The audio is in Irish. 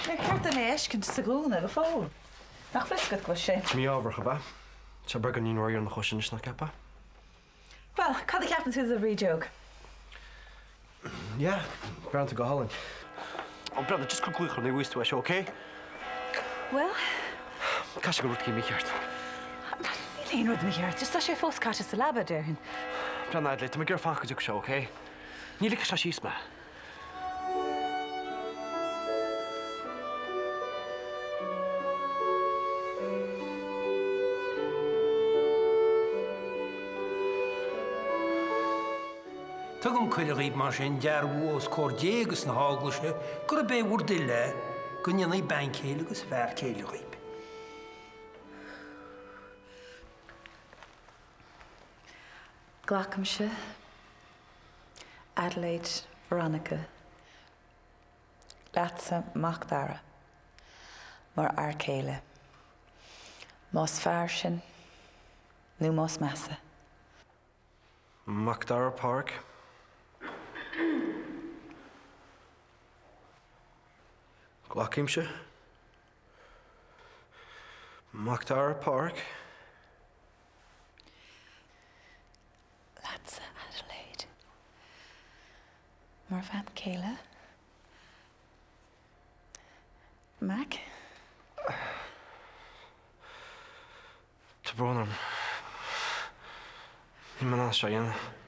Ceart an éiscin sa glúna go fóil. Nach fliscad go sé. Mí ábhar ba. Se bre ní roiir na chosin is na cepa. Well, cad a ceapan tú a bhrídeog? Yeah, branta go Holland. Oh, brother, just go gluich on the waist to us, okay? Well, Cash go rutki me ceart. Níl rud mi cheart, just tá sé fós caite sa labba dearhin. Brand Adelaide, tá gur fácha dúg seo, okay? Ní lic se síos me. Tugum chuile riomh mar sin dearbhús córdégus na háglaise gur a bé bhúr duile go nionnaí bancéile agus bhearcéile riomh. Ghlacamse, Adelaide, Veronica, Lá Seo Mack mar arcéile. Más fearr sin, nó más measa. Mack Park. Ghlacamse. Mack Park. Lá Seo Adelaide. Mar bhean céile. Mack? Tá brónam. Ní man as seo dhéanamh.